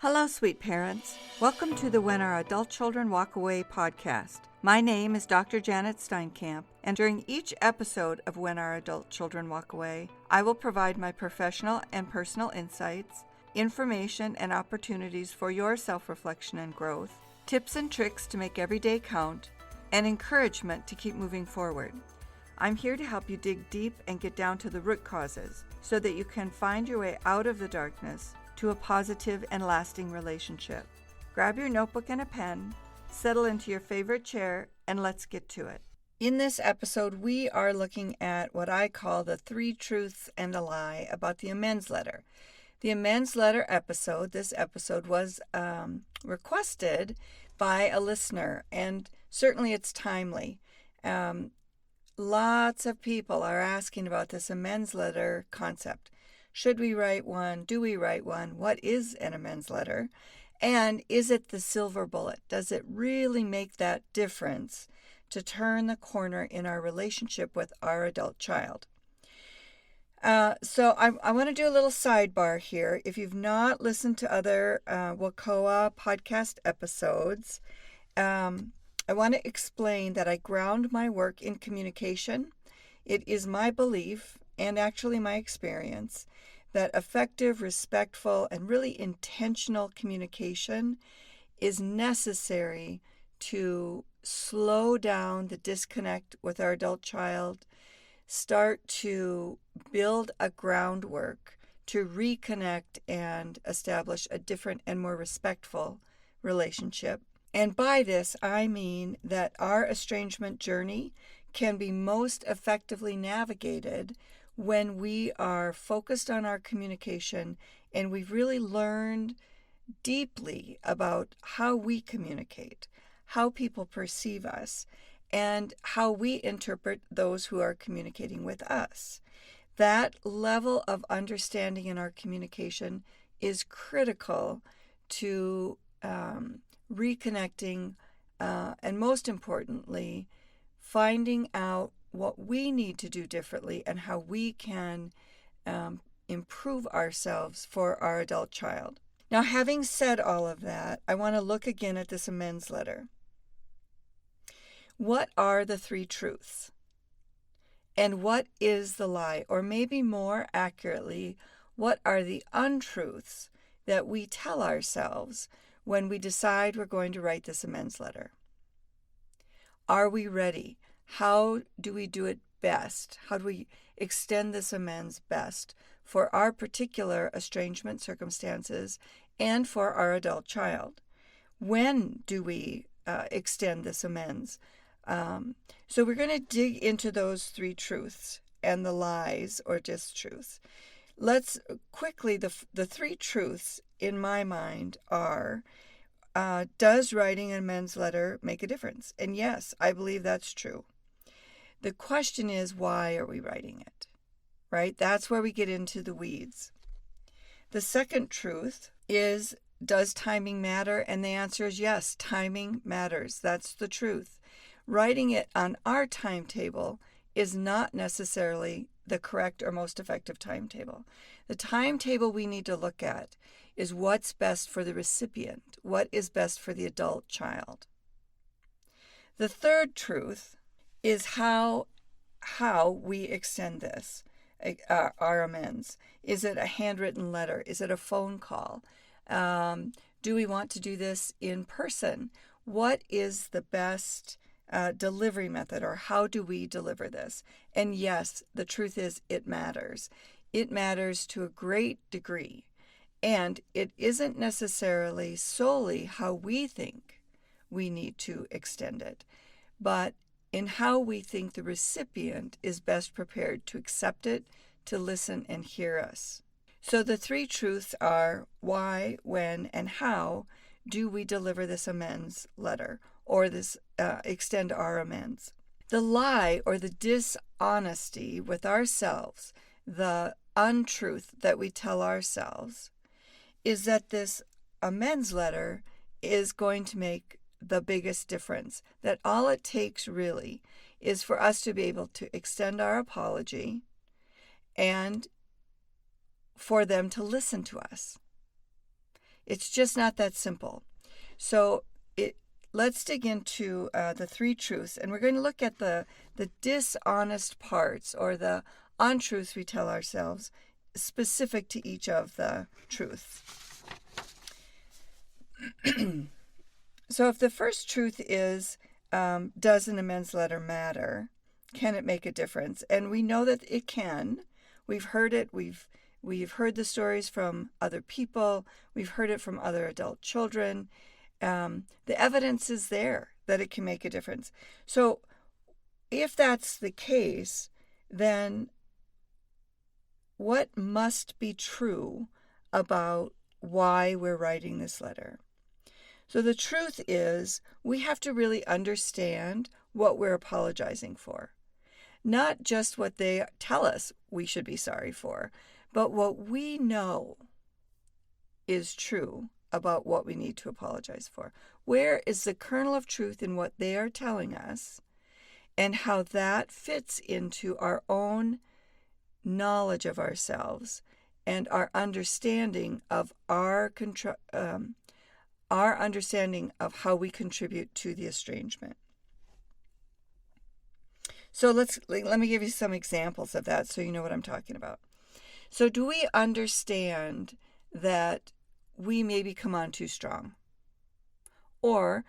Hello, sweet parents. Welcome to the When Our Adult Children Walk Away podcast. My name is Dr. Janet Steinkamp, and during each episode of When Our Adult Children Walk Away, I will provide my professional and personal insights, information and opportunities for your self-reflection and growth, tips and tricks to make every day count, and encouragement to keep moving forward. I'm here to help you dig deep and get down to the root causes so that you can find your way out of the darkness to a positive and lasting relationship. Grab your notebook and a pen, settle into your favorite chair, and let's get to it. In this episode, we are looking at what I call the 3 truths and a lie about the amends letter. The amends letter episode, this episode was requested by a listener, and certainly it's timely. Lots of people are asking about this amends letter concept. Should we write one? Do we write one? What is an amends letter? And is it the silver bullet? Does it really make that difference to turn the corner in our relationship with our adult child? So I want to do a little sidebar here. If you've not listened to other WACOA podcast episodes, I want to explain that I ground my work in communication. It is my belief, and actually my experience, that effective, respectful, and really intentional communication is necessary to slow down the disconnect with our adult child, start to build a groundwork to reconnect and establish a different and more respectful relationship. And by this, I mean that our estrangement journey can be most effectively navigated when we are focused on our communication and we've really learned deeply about how we communicate, how people perceive us, and how we interpret those who are communicating with us. That level of understanding in our communication is critical to reconnecting and, most importantly, finding out what we need to do differently and how we can improve ourselves for our adult child. Now, having said all of that, I want to look again at this amends letter. What are the 3 truths? And what is the lie? Or maybe more accurately, what are the untruths that we tell ourselves when we decide we're going to write this amends letter? Are we ready? How do we do it best? How do we extend this amends best for our particular estrangement circumstances and for our adult child? When do we extend this amends? So we're going to dig into those 3 truths and the lies or distruths. Let's quickly, the 3 truths in my mind are, does writing an amends letter make a difference? And yes, I believe that's true. The question is, why are we writing it? Right? That's where we get into the weeds. The second truth is, does timing matter? And the answer is yes, timing matters. That's the truth. Writing it on our timetable is not necessarily the correct or most effective timetable. The timetable we need to look at is what's best for the recipient, what is best for the adult child. The third truth is how we extend this, our amends. Is it a handwritten letter? Is it a phone call? Do we want to do this in person? What is the best delivery method, or how do we deliver this? And yes, the truth is it matters. It matters to a great degree. And it isn't necessarily solely how we think we need to extend it, but in how we think the recipient is best prepared to accept it, to listen and hear us. So the 3 truths are why, when, and how do we deliver this amends letter or this extend our amends. The lie or the dishonesty with ourselves, the untruth that we tell ourselves, is that this amends letter is going to make the biggest difference, that all it takes really is for us to be able to extend our apology and for them to listen to us. It's just not that simple. So let's dig into the three truths, and we're going to look at the dishonest parts or the untruths we tell ourselves specific to each of the truths. So if the first truth is, does an amends letter matter? Can it make a difference? And we know that it can. We've heard it. We've heard the stories from other people. We've heard it from other adult children. The evidence is there that it can make a difference. So if that's the case, then what must be true about why we're writing this letter? So the truth is, we have to really understand what we're apologizing for. Not just what they tell us we should be sorry for, but what we know is true about what we need to apologize for. Where is the kernel of truth in what they are telling us, and how that fits into our own knowledge of ourselves and our understanding of our understanding of how we contribute to the estrangement. So let me give you some examples of that so you know what I'm talking about. So do we understand that we maybe come on too strong? Or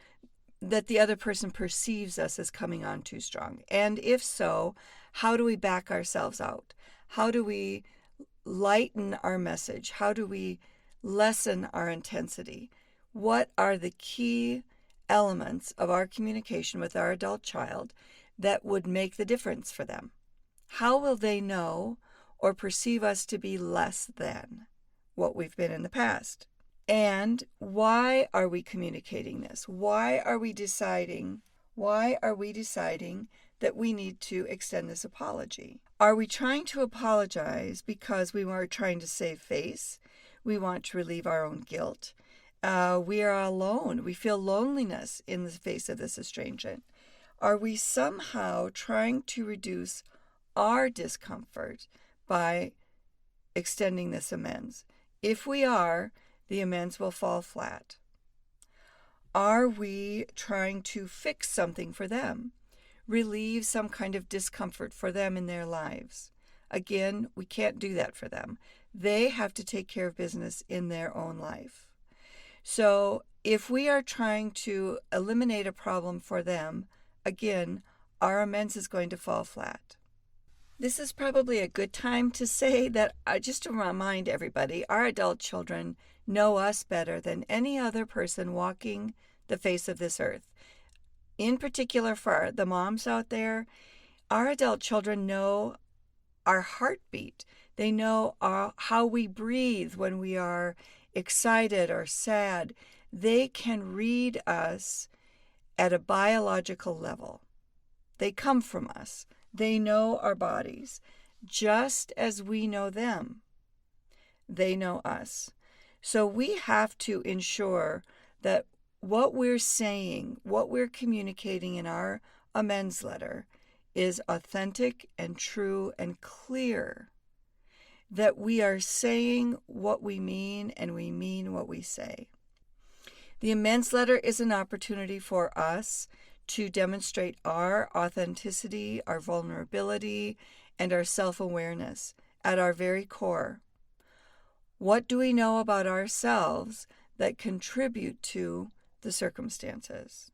that the other person perceives us as coming on too strong? And if so, how do we back ourselves out? How do we lighten our message? How do we lessen our intensity? What are the key elements of our communication with our adult child that would make the difference for them? How will they know or perceive us to be less than what we've been in the past? And why are we communicating this? Why are we deciding that we need to extend this apology? Are we trying to apologize because we are trying to save face? We want to relieve our own guilt. We are alone. We feel loneliness in the face of this estrangement. Are we somehow trying to reduce our discomfort by extending this amends? If we are, the amends will fall flat. Are we trying to fix something for them? Relieve some kind of discomfort for them in their lives? Again, we can't do that for them. They have to take care of business in their own life. So if we are trying to eliminate a problem for them, again, our amends is going to fall flat. This is probably a good time to say that, just to remind everybody, our adult children know us better than any other person walking the face of this earth. In particular, for the moms out there, our adult children know our heartbeat. They know how we breathe when we are excited or sad. They can read us at a biological level. They come from us. They know our bodies. Just as we know them, they know us. So we have to ensure that what we're saying, what we're communicating in our amends letter is authentic and true and clear. That we are saying what we mean and we mean what we say. The amends letter is an opportunity for us to demonstrate our authenticity, our vulnerability, and our self-awareness at our very core. What do we know about ourselves that contribute to the circumstances?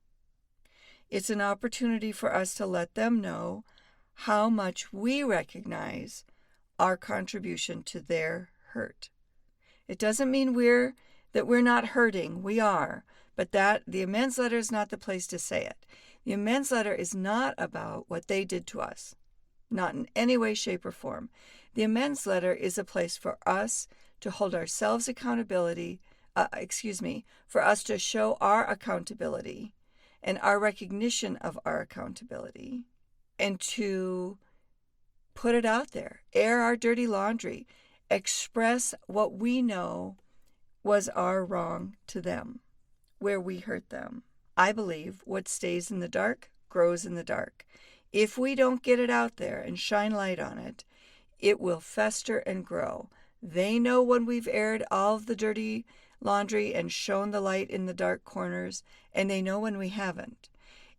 It's an opportunity for us to let them know how much we recognize our contribution to their hurt. It doesn't mean that we're not hurting. We are. But the amends letter is not the place to say it. The amends letter is not about what they did to us. Not in any way, shape, or form. The amends letter is a place for us to hold ourselves accountability, for us to show our accountability and our recognition of our accountability, and to put it out there, air our dirty laundry, express what we know was our wrong to them, where we hurt them. I believe what stays in the dark grows in the dark. If we don't get it out there and shine light on it, it will fester and grow. They know when we've aired all of the dirty laundry and shown the light in the dark corners, and they know when we haven't.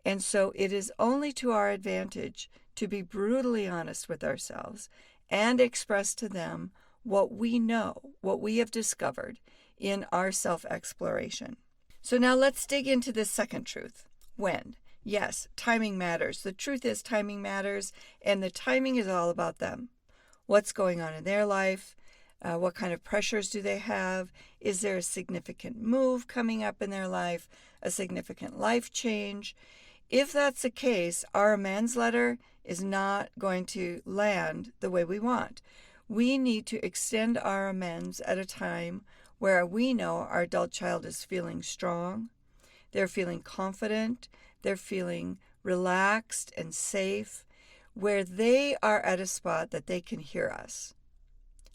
And so it is only to our advantage to be brutally honest with ourselves and express to them what we know, what we have discovered in our self-exploration. So now let's dig into this second truth. When? Yes, timing matters. The truth is timing matters, and the timing is all about them. What's going on in their life? What kind of pressures do they have? Is there a significant move coming up in their life? A significant life change? If that's the case, our amends letter is not going to land the way we want. We need to extend our amends at a time where we know our adult child is feeling strong, they're feeling confident, they're feeling relaxed and safe, where they are at a spot that they can hear us.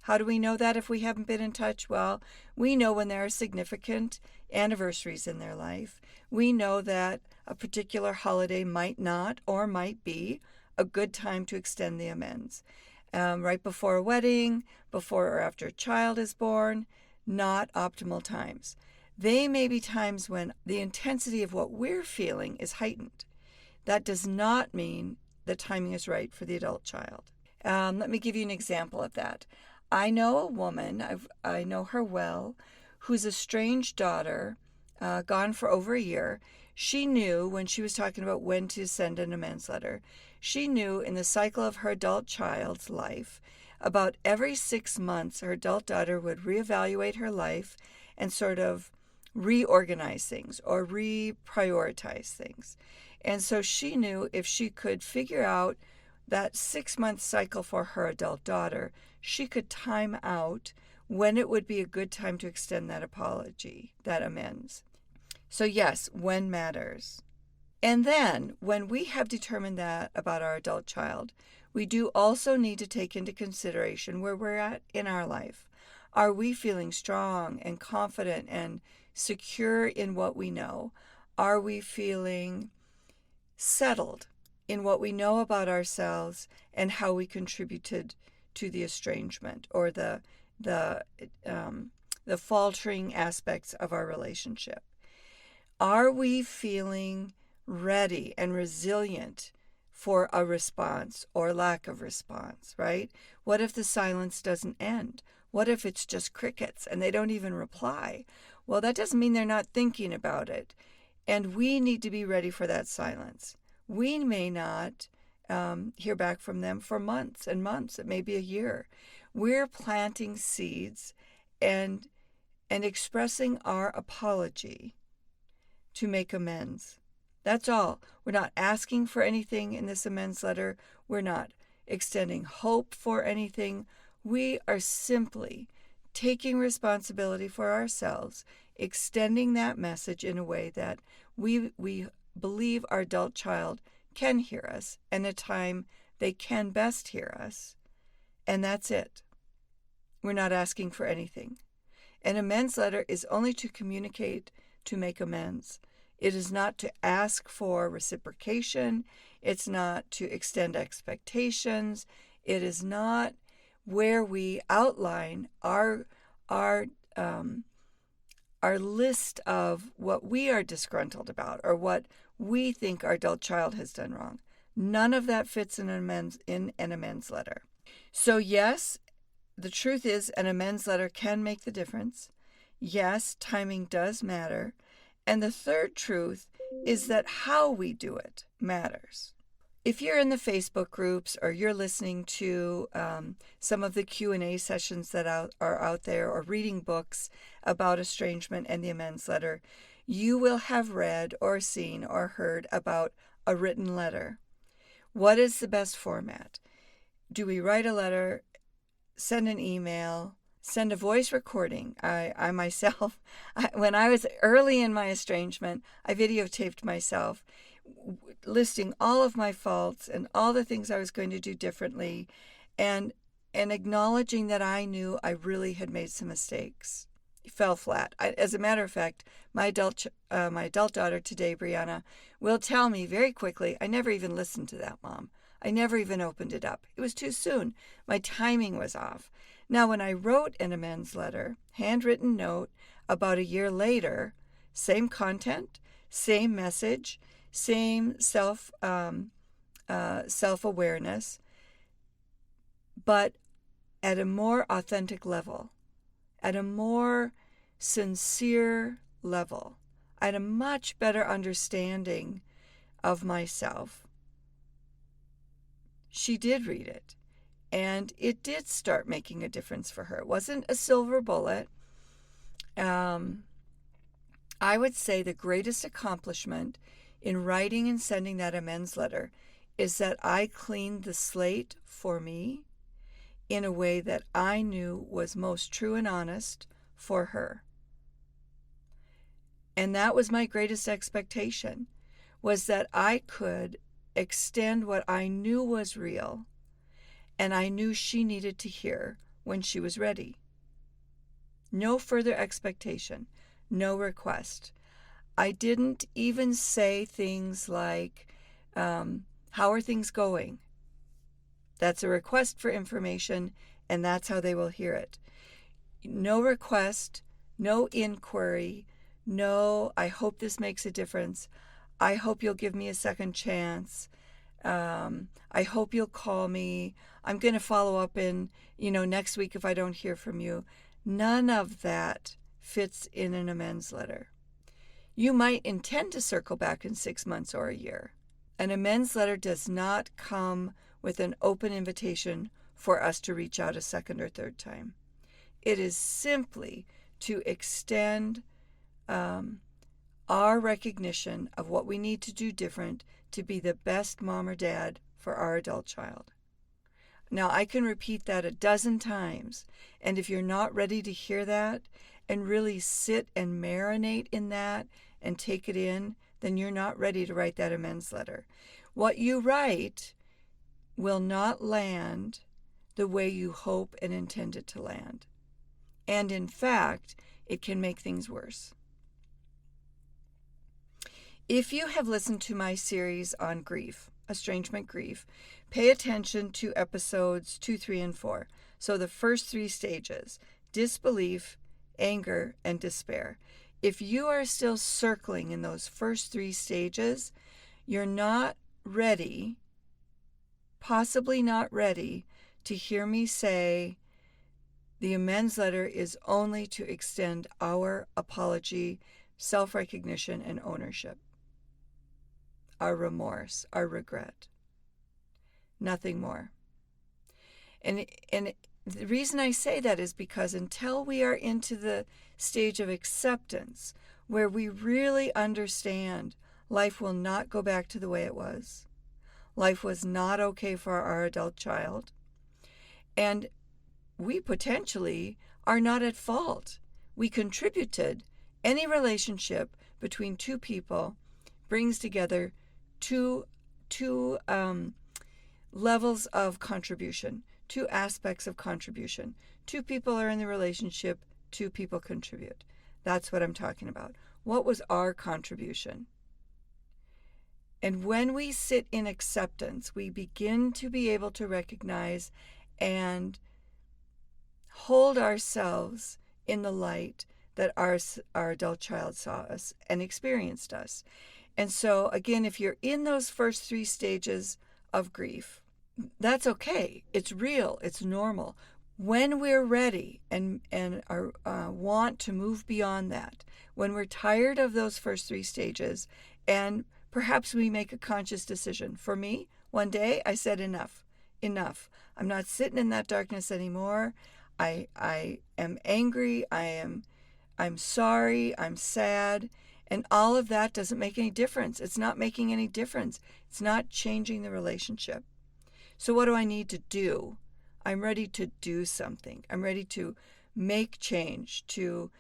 How do we know that if we haven't been in touch? Well, we know when there are significant anniversaries in their life. We know that a particular holiday might not or might be a good time to extend the amends. Right before a wedding, before or after a child is born, not optimal times. They may be times when the intensity of what we're feeling is heightened. That does not mean the timing is right for the adult child. Let me give you an example of that. I know a woman, I know her well, whose estranged daughter, gone for over a year, she knew when she was talking about when to send an amends letter, she knew in the cycle of her adult child's life, about every 6 months, her adult daughter would reevaluate her life and sort of reorganize things or reprioritize things. And so she knew if she could figure out that 6-month cycle for her adult daughter, she could time out when it would be a good time to extend that apology, that amends. So yes, when matters. And then when we have determined that about our adult child, we do also need to take into consideration where we're at in our life. Are we feeling strong and confident and secure in what we know? Are we feeling settled in what we know about ourselves and how we contributed to the estrangement or the faltering aspects of our relationship? Are we feeling ready and resilient for a response or lack of response, right? What if the silence doesn't end? What if it's just crickets and they don't even reply? Well, that doesn't mean they're not thinking about it. And we need to be ready for that silence. We may not hear back from them for months and months. It may be a year. We're planting seeds and expressing our apology to make amends. That's all. We're not asking for anything in this amends letter. We're not extending hope for anything. We are simply taking responsibility for ourselves, extending that message in a way that we believe our adult child can hear us and a time they can best hear us. And that's it. We're not asking for anything. An amends letter is only to communicate, to make amends. It is not to ask for reciprocation. It's not to extend expectations. It is not where we outline our list of what we are disgruntled about or what we think our adult child has done wrong. None of that fits in an amends letter. So yes, the truth is an amends letter can make the difference. Yes, timing does matter. And the third truth is that how we do it matters. If you're in the Facebook groups or you're listening to some of the Q&A sessions that are out there or reading books about estrangement and the amends letter, you will have read or seen or heard about a written letter. What is the best format? Do we write a letter, send an email, send a voice recording? I myself, when I was early in my estrangement, I videotaped myself listing all of my faults and all the things I was going to do differently and acknowledging that I knew I really had made some mistakes. It fell flat. As a matter of fact, my adult daughter today, Brianna, will tell me very quickly, I never even listened to that, Mom. I never even opened it up. It was too soon. My timing was off. Now, when I wrote an amends letter, handwritten note, about a year later, same content, same message, same self-awareness, but at a more authentic level, at a more sincere level, at a much better understanding of myself. She did read it, and it did start making a difference for her. It wasn't a silver bullet. I would say the greatest accomplishment in writing and sending that amends letter is that I cleaned the slate for me in a way that I knew was most true and honest for her. And that was my greatest expectation, was that I could extend what I knew was real and I knew she needed to hear when she was ready. No further expectation, no request. I didn't even say things like, how are things going? That's a request for information, and that's how they will hear it. No request, no inquiry, no, I hope this makes a difference. I hope you'll give me a second chance. I hope you'll call me. I'm going to follow up in, next week if I don't hear from you. None of that fits in an amends letter. You might intend to circle back in 6 months or a year. An amends letter does not come with an open invitation for us to reach out a second or third time. It is simply to extend our recognition of what we need to do different to be the best mom or dad for our adult child. Now, I can repeat that a dozen times, and if you're not ready to hear that and really sit and marinate in that and take it in, then you're not ready to write that amends letter. What you write will not land the way you hope and intend it to land. And in fact, it can make things worse. If you have listened to my series on grief, estrangement grief, pay attention to episodes 2, 3, and 4. So the first 3 stages: disbelief, anger, and despair. If you are still circling in those first 3 stages, you're not ready, possibly not ready, to hear me say the amends letter is only to extend our apology, self-recognition, and ownership. Our remorse, our regret. Nothing more. And the reason I say that is because until we are into the stage of acceptance, where we really understand life will not go back to the way it was, life was not okay for our adult child, and we potentially are not at fault. We contributed. Any relationship between 2 people brings together two levels of contribution, 2 aspects of contribution. 2 people are in the relationship, 2 people contribute. That's what I'm talking about. What was our contribution? And when we sit in acceptance, we begin to be able to recognize and hold ourselves in the light that our adult child saw us and experienced us. And so, again, if you're in those first 3 stages of grief, that's okay. It's real. It's normal. When we're ready and want to move beyond that, when we're tired of those first 3 stages, and perhaps we make a conscious decision. For me, one day I said enough. I'm not sitting in that darkness anymore. I am angry. I'm sorry. I'm sad. And all of that doesn't make any difference. It's not making any difference. It's not changing the relationship. So what do I need to do? I'm ready to do something. I'm ready to make change, to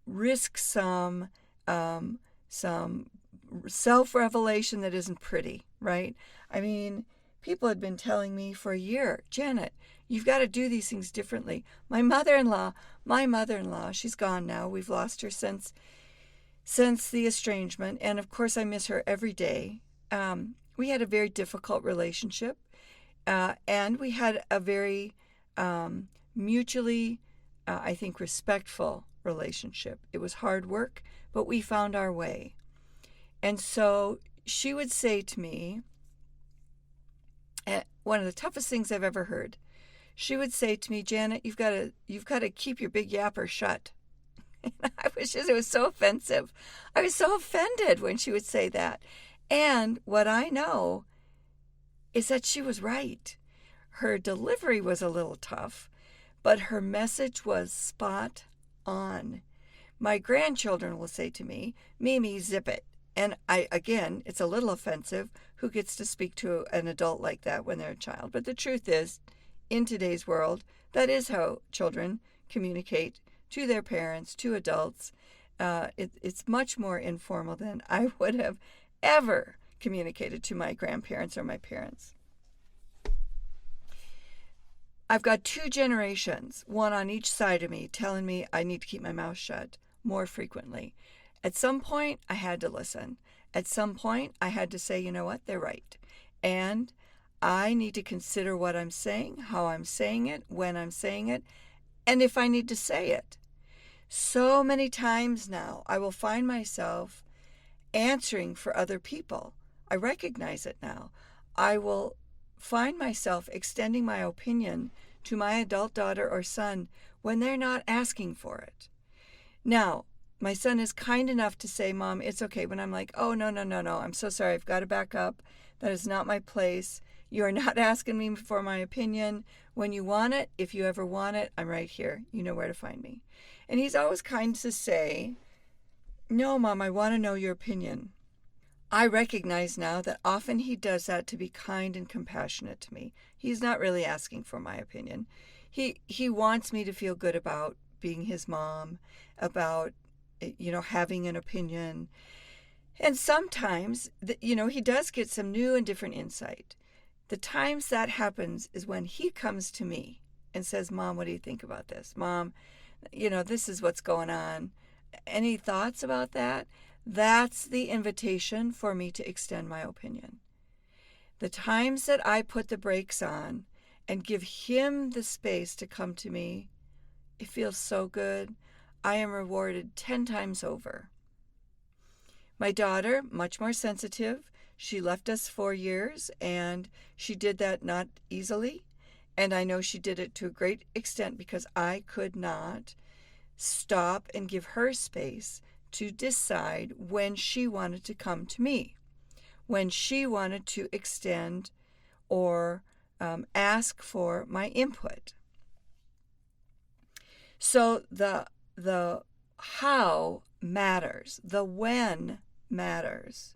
risk some self-revelation that isn't pretty, right? I mean, people had been telling me for a year, Janet, you've got to do these things differently. My mother-in-law, she's gone now. We've lost her since the estrangement. And of course, I miss her every day. We had a very difficult relationship. And we had a very mutually, I think, respectful relationship. It was hard work, but we found our way. And so she would say to me, one of the toughest things I've ever heard, she would say to me, Janet, you've got to keep your big yapper shut. And it was so offensive. I was so offended when she would say that. And what I know is that she was right. Her delivery was a little tough, but her message was spot on. My grandchildren will say to me, Mimi, zip it. And again, it's a little offensive. Who gets to speak to an adult like that when they're a child? But the truth is, in today's world, that is how children communicate to their parents, to adults. It's much more informal than I would have ever communicated to my grandparents or my parents. I've got 2 generations, one on each side of me, telling me I need to keep my mouth shut more frequently. At some point, I had to listen. At some point, I had to say, you know what, they're right. And I need to consider what I'm saying, how I'm saying it, when I'm saying it, and if I need to say it. So many times now, I will find myself answering for other people. I recognize it now. I will find myself extending my opinion to my adult daughter or son when they're not asking for it. Now, my son is kind enough to say, Mom, it's okay. When I'm like, oh, no, I'm so sorry. I've got to back up. That is not my place. You are not asking me for my opinion. When you want it, if you ever want it, I'm right here. You know where to find me. And he's always kind to say, no, Mom, I want to know your opinion. I recognize now that often he does that to be kind and compassionate to me. He's not really asking for my opinion. He wants me to feel good about being his mom, about having an opinion. And sometimes, he does get some new and different insight. The times that happens is when he comes to me and says, Mom, what do you think about this? Mom, this is what's going on. Any thoughts about that? That's the invitation for me to extend my opinion. The times that I put the brakes on and give him the space to come to me, it feels so good. I am rewarded 10 times over. My daughter, much more sensitive. She left us 4 years, and she did that not easily. And I know she did it to a great extent because I could not stop and give her space to decide when she wanted to come to me, when she wanted to extend or ask for my input. So the how matters, the when matters,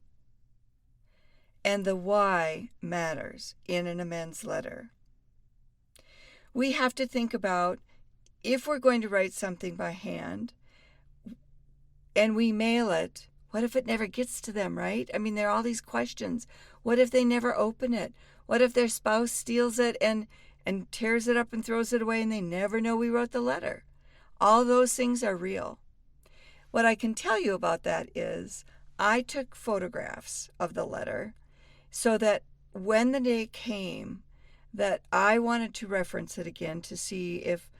and the why matters in an amends letter. We have to think about, if we're going to write something by hand and we mail it, what if it never gets to them, right? I mean, there are all these questions. What if they never open it? What if their spouse steals it and tears it up and throws it away and they never know we wrote the letter? All those things are real. What I can tell you about that is I took photographs of the letter so that when the day came that I wanted to reference it again to see if,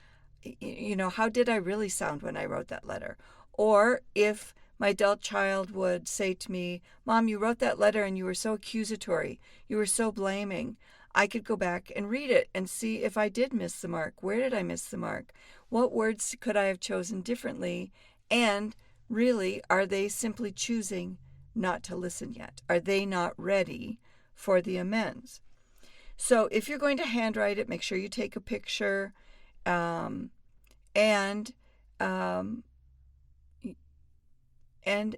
how did I really sound when I wrote that letter? Or if my adult child would say to me, Mom, you wrote that letter and you were so accusatory, you were so blaming. I could go back and read it and see if I did miss the mark. Where did I miss the mark? What words could I have chosen differently? And really, are they simply choosing not to listen yet? Are they not ready for the amends? So if you're going to handwrite it, make sure you take a picture, and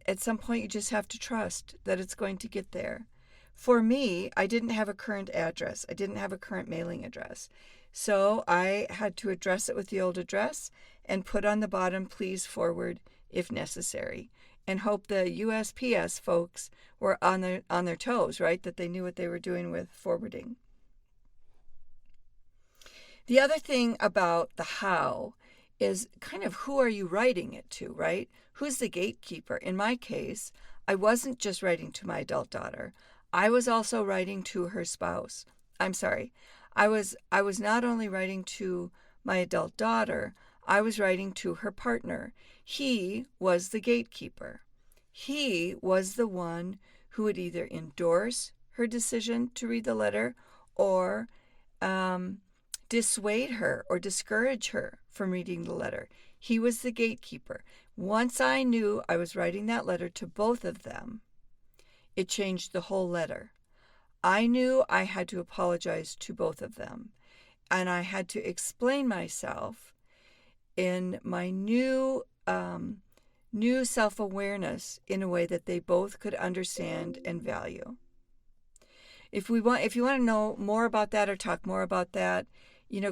at some point you just have to trust that it's going to get there. For me, I didn't have a current address. I didn't have a current mailing address. So I had to address it with the old address and put on the bottom, please forward if necessary, and hope the USPS folks were on their toes, right? That they knew what they were doing with forwarding. The other thing about the how is kind of who are you writing it to, right? Who's the gatekeeper? In my case, I wasn't just writing to my adult daughter. I was also writing to her spouse. I'm sorry. I was not only writing to my adult daughter, I was writing to her partner. He was the gatekeeper. He was the one who would either endorse her decision to read the letter or dissuade her or discourage her from reading the letter. He was the gatekeeper. Once I knew I was writing that letter to both of them, it changed the whole letter. I knew I had to apologize to both of them, and I had to explain myself in my new self-awareness in a way that they both could understand and value. If you want to know more about that or talk more about that,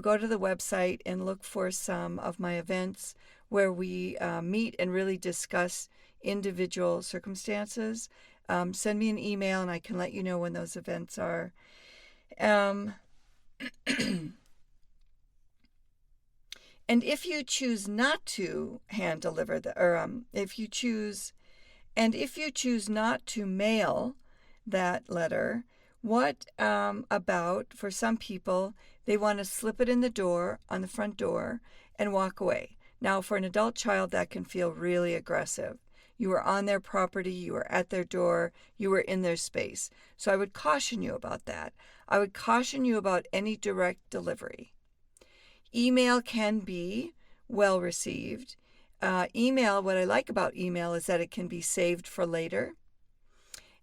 go to the website and look for some of my events where we meet and really discuss individual circumstances. Send me an email and I can let you know when those events are. And if you choose not to hand deliver if you choose not to mail that letter, what about, for some people, they want to slip it in the door, on the front door, and walk away. Now, for an adult child, that can feel really aggressive. You were on their property, you were at their door, you were in their space. So I would caution you about that. I would caution you about any direct delivery. Email can be well received. Email, what I like about email is that it can be saved for later.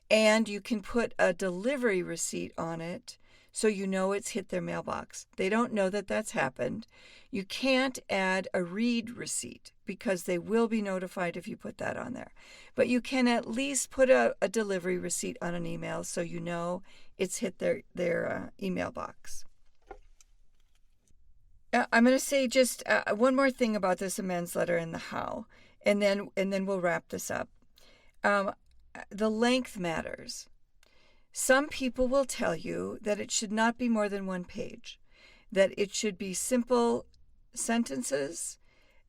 And you can put a delivery receipt on it so you know it's hit their mailbox. They don't know that that's happened. You can't add a read receipt because they will be notified if you put that on there. But you can at least put a delivery receipt on an email so you know it's hit their email box. I'm going to say just one more thing about this amends letter and the how, and then we'll wrap this up. The length matters. Some people will tell you that it should not be more than 1 page, that it should be simple sentences,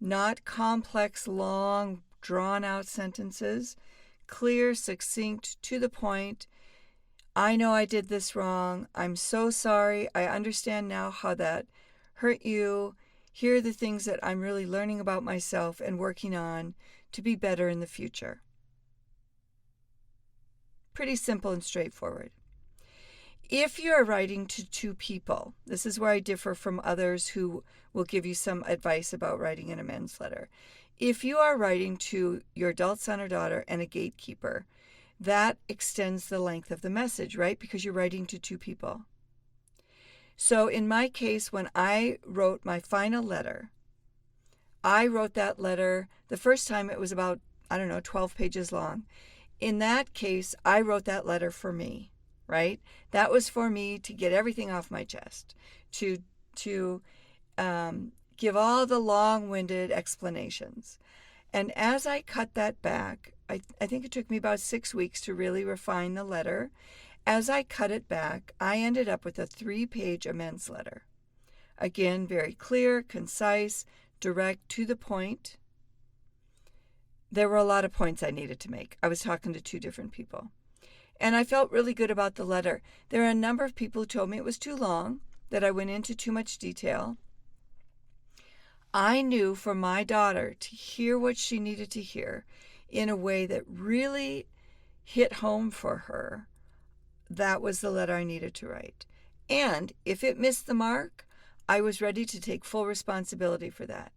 not complex, long, drawn-out sentences, clear, succinct, to the point. I know I did this wrong. I'm so sorry. I understand now how that hurt you. Here are the things that I'm really learning about myself and working on to be better in the future. Pretty simple and straightforward. If you're writing to 2 people, this is where I differ from others who will give you some advice about writing an amends letter. If you are writing to your adult son or daughter and a gatekeeper, that extends the length of the message, right? Because you're writing to 2 people. So in my case, when I wrote my final letter, I wrote that letter, the first time it was about, 12 pages long. In that case, I wrote that letter for me, right? That was for me to get everything off my chest, to give all the long-winded explanations. And as I cut that back, I think it took me about 6 weeks to really refine the letter. As I cut it back, I ended up with a 3-page amends letter. Again, very clear, concise, direct, to the point. There were a lot of points I needed to make. I was talking to 2 different people. And I felt really good about the letter. There are a number of people who told me it was too long, that I went into too much detail. I knew for my daughter to hear what she needed to hear in a way that really hit home for her, that was the letter I needed to write. And if it missed the mark, I was ready to take full responsibility for that.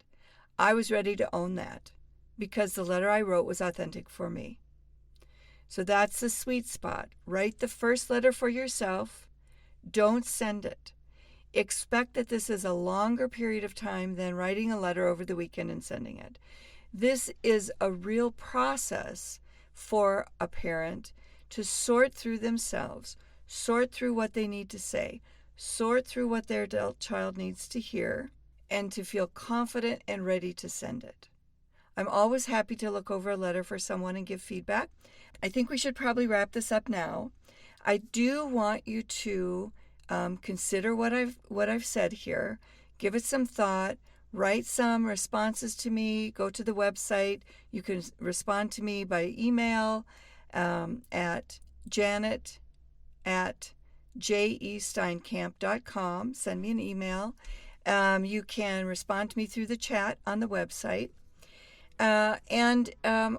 I was ready to own that because the letter I wrote was authentic for me. So that's the sweet spot. Write the first letter for yourself. Don't send it. Expect that this is a longer period of time than writing a letter over the weekend and sending it. This is a real process for a parent to sort through themselves, sort through what they need to say, sort through what their adult child needs to hear, and to feel confident and ready to send it. I'm always happy to look over a letter for someone and give feedback. I think we should probably wrap this up now. I do want you to consider what I've said here. Give it some thought. Write some responses to me. Go to the website. You can respond to me by email at janet@jesteinkamp.com. Send me an email. You can respond to me through the chat on the website. And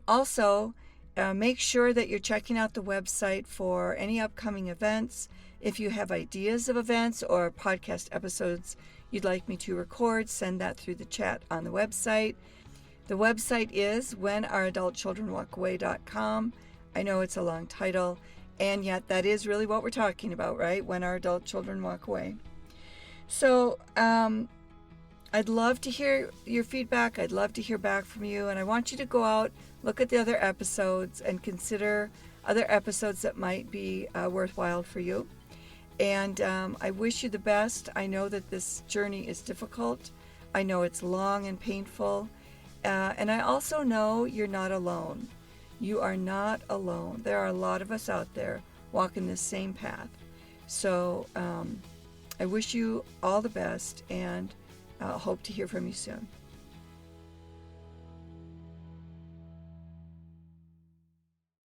also, make sure that you're checking out the website for any upcoming events. If you have ideas of events or podcast episodes you'd like me to record, send that through the chat on the website. The website is whenouraadultchildrenwalkaway.com. I know it's a long title, and yet that is really what we're talking about, right? When our adult children walk away. So I'd love to hear your feedback. I'd love to hear back from you. And I want you to go out, look at the other episodes, and consider other episodes that might be worthwhile for you. And I wish you the best. I know that this journey is difficult. I know it's long and painful. And I also know you're not alone. You are not alone. There are a lot of us out there walking this same path. So I wish you all the best, and hope to hear from you soon.